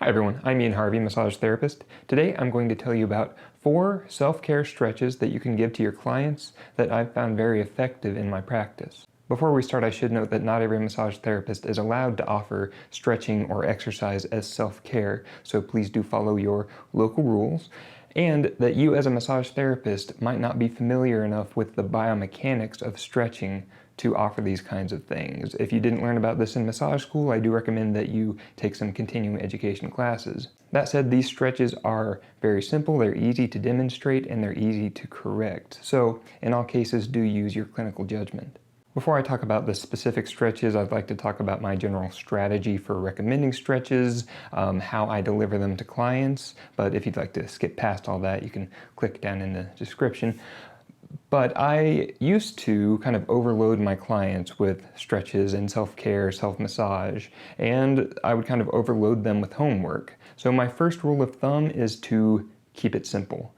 Hi everyone, I'm Ian Harvey, massage therapist. Today I'm going to tell you about 4 self-care stretches that you can give to your clients that I've found very effective in my practice. Before we start, I should note that not every massage therapist is allowed to offer stretching or exercise as self-care, so please do follow your local rules, and that you as a massage therapist might not be familiar enough with the biomechanics of stretching to offer these kinds of things. If you didn't learn about this in massage school, I do recommend that you take some continuing education classes. That said, these stretches are very simple, they're easy to demonstrate, and they're easy to correct. So, in all cases, do use your clinical judgment. Before I talk about the specific stretches, I'd like to talk about my general strategy for recommending stretches, how I deliver them to clients, but if you'd like to skip past all that, you can click down in the description. But I used to kind of overload my clients with stretches and self-care, self-massage, and I would kind of overload them with homework. So my first rule of thumb is to keep it simple.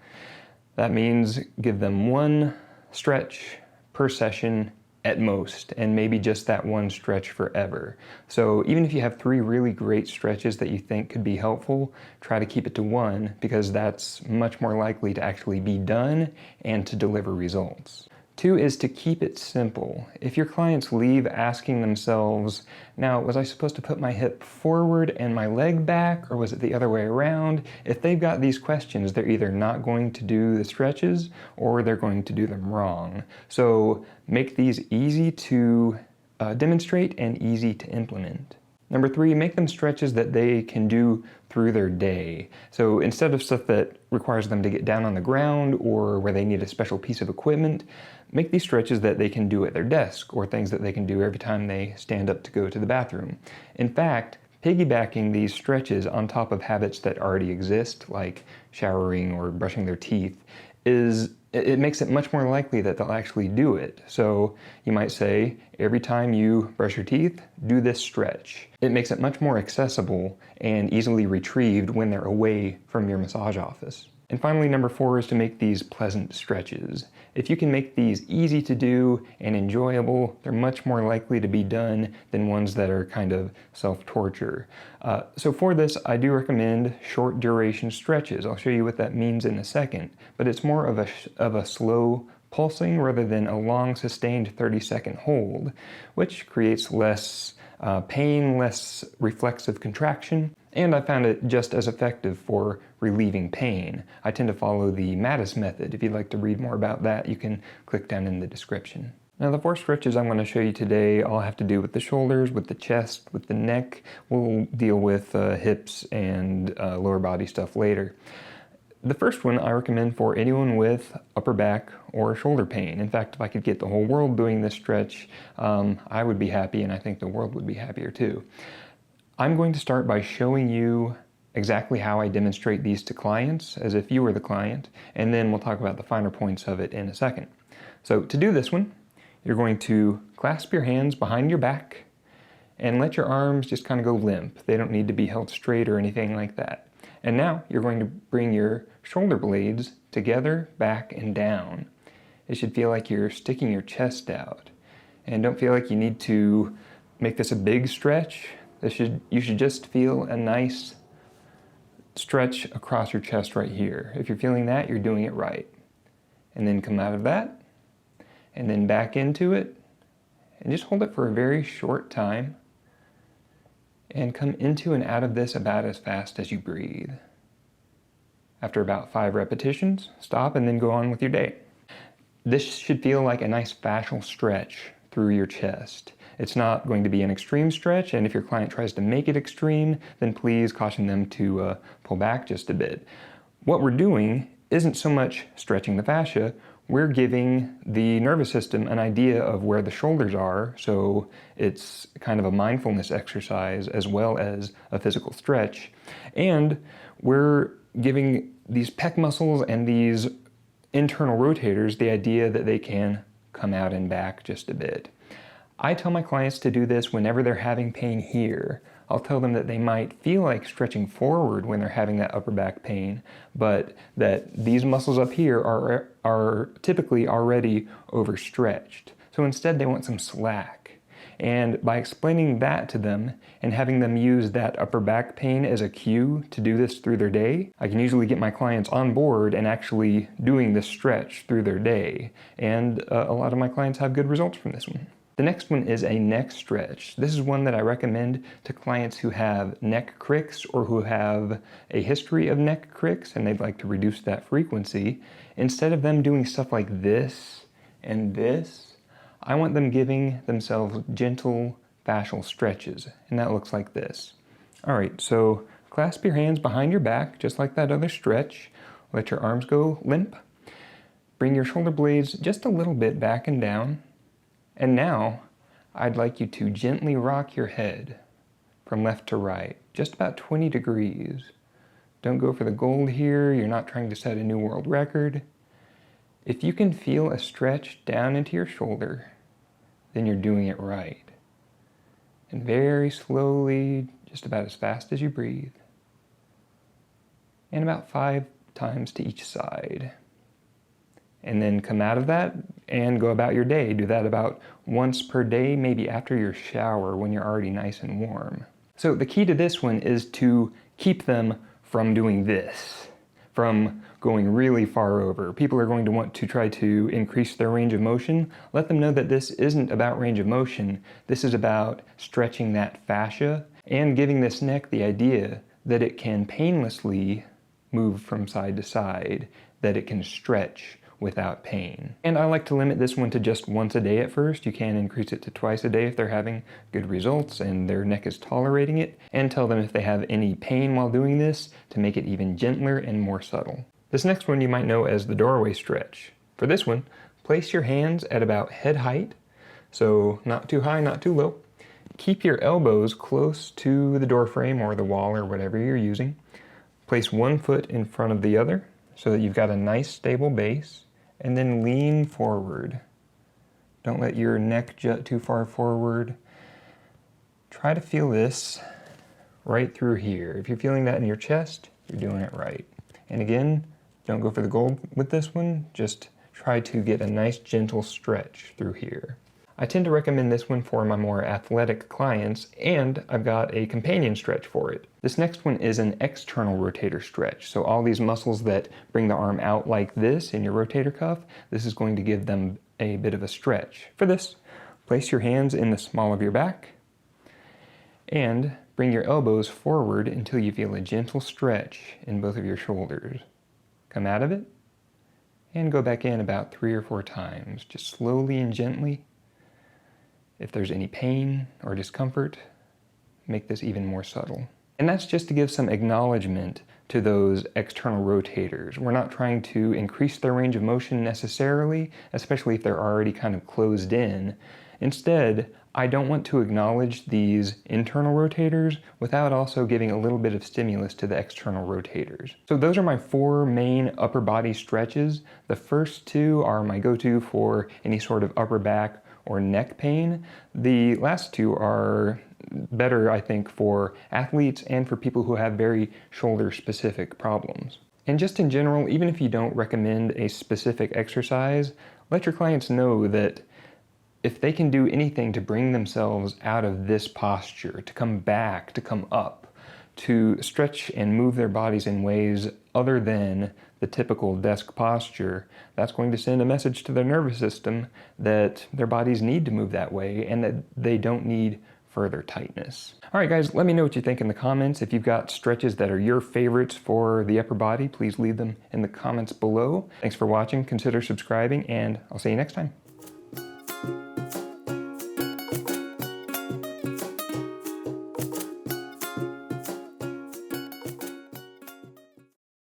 That means give them one stretch per session at most, and maybe just that one stretch forever. So even if you have 3 really great stretches that you think could be helpful, try to keep it to 1 because that's much more likely to actually be done and to deliver results. 2 is to keep it simple. If your clients leave asking themselves, now was I supposed to put my hip forward and my leg back, or was it the other way around? If they've got these questions, they're either not going to do the stretches or they're going to do them wrong. So make these easy to demonstrate and easy to implement. Number 3, make them stretches that they can do through their day. So instead of stuff that requires them to get down on the ground or where they need a special piece of equipment, make these stretches that they can do at their desk or things that they can do every time they stand up to go to the bathroom. In fact, piggybacking these stretches on top of habits that already exist, like showering or brushing their teeth, it makes it much more likely that they'll actually do it. So you might say, every time you brush your teeth, do this stretch. It makes it much more accessible and easily retrieved when they're away from your massage office. And finally, number 4 is to make these pleasant stretches. If you can make these easy to do and enjoyable, they're much more likely to be done than ones that are kind of self-torture. So for this, I do recommend short duration stretches. I'll show you what that means in a second, but it's more of a slow pulsing rather than a long sustained 30-second hold, which creates less pain, less reflexive contraction, and I found it just as effective for relieving pain. I tend to follow the Mattis method. If you'd like to read more about that, you can click down in the description. Now the 4 stretches I'm going to show you today all have to do with the shoulders, with the chest, with the neck. We'll deal with hips and lower body stuff later. The first one I recommend for anyone with upper back or shoulder pain. In fact, if I could get the whole world doing this stretch, I would be happy, and I think the world would be happier too. I'm going to start by showing you exactly how I demonstrate these to clients, as if you were the client, and then we'll talk about the finer points of it in a second. So to do this one, you're going to clasp your hands behind your back and let your arms just kind of go limp. They don't need to be held straight or anything like that. And now you're going to bring your shoulder blades together, back, and down. It should feel like you're sticking your chest out. And don't feel like you need to make this a big stretch. You should just feel a nice stretch across your chest right here. If you're feeling that, you're doing it right. And then come out of that, and then back into it, and just hold it for a very short time, and come into and out of this about as fast as you breathe. After about 5 repetitions, stop and then go on with your day. This should feel like a nice fascial stretch through your chest. It's not going to be an extreme stretch, and if your client tries to make it extreme, then please caution them to pull back just a bit. What we're doing isn't so much stretching the fascia, we're giving the nervous system an idea of where the shoulders are, so it's kind of a mindfulness exercise as well as a physical stretch. And we're giving these pec muscles and these internal rotators the idea that they can come out and back just a bit. I tell my clients to do this whenever they're having pain here. I'll tell them that they might feel like stretching forward when they're having that upper back pain, but that these muscles up here are typically already overstretched. So instead they want some slack. And by explaining that to them and having them use that upper back pain as a cue to do this through their day, I can usually get my clients on board and actually doing this stretch through their day. And a lot of my clients have good results from this one. The next one is a neck stretch. This is one that I recommend to clients who have neck cricks or who have a history of neck cricks and they'd like to reduce that frequency. Instead of them doing stuff like this and this, I want them giving themselves gentle fascial stretches, and that looks like this. All right, so clasp your hands behind your back, just like that other stretch. Let your arms go limp. Bring your shoulder blades just a little bit back and down. And now, I'd like you to gently rock your head from left to right, just about 20 degrees. Don't go for the gold here, you're not trying to set a new world record. If you can feel a stretch down into your shoulder, then you're doing it right. And very slowly, just about as fast as you breathe. And about 5 times to each side. And then come out of that and go about your day. Do that about once per day, maybe after your shower when you're already nice and warm. So the key to this one is to keep them from doing this, from going really far over. People are going to want to try to increase their range of motion. Let them know that this isn't about range of motion. This is about stretching that fascia and giving this neck the idea that it can painlessly move from side to side, that it can stretch without pain. And I like to limit this one to just once a day at first. You can increase it to twice a day if they're having good results and their neck is tolerating it, and tell them if they have any pain while doing this to make it even gentler and more subtle. This next one you might know as the doorway stretch. For this one, place your hands at about head height, so not too high, not too low. Keep your elbows close to the door frame or the wall or whatever you're using. Place one foot in front of the other so that you've got a nice stable base. And then lean forward. Don't let your neck jut too far forward. Try to feel this right through here. If you're feeling that in your chest, you're doing it right. And again, don't go for the gold with this one. Just try to get a nice gentle stretch through here. I tend to recommend this one for my more athletic clients, and I've got a companion stretch for it. This next one is an external rotator stretch. So all these muscles that bring the arm out like this in your rotator cuff, this is going to give them a bit of a stretch. For this, place your hands in the small of your back and bring your elbows forward until you feel a gentle stretch in both of your shoulders. Come out of it and go back in about 3 or 4 times, just slowly and gently. If there's any pain or discomfort, make this even more subtle. And that's just to give some acknowledgement to those external rotators. We're not trying to increase their range of motion necessarily, especially if they're already kind of closed in. Instead, I don't want to acknowledge these internal rotators without also giving a little bit of stimulus to the external rotators. So those are my 4 main upper body stretches. The first 2 are my go-to for any sort of upper back or neck pain. The last 2 are better, I think, for athletes and for people who have very shoulder-specific problems. And just in general, even if you don't recommend a specific exercise, let your clients know that if they can do anything to bring themselves out of this posture, to come back, to come up, to stretch and move their bodies in ways other than the typical desk posture, that's going to send a message to their nervous system that their bodies need to move that way and that they don't need further tightness. All right, guys, let me know what you think in the comments. If you've got stretches that are your favorites for the upper body, please leave them in the comments below. Thanks for watching, consider subscribing, and I'll see you next time.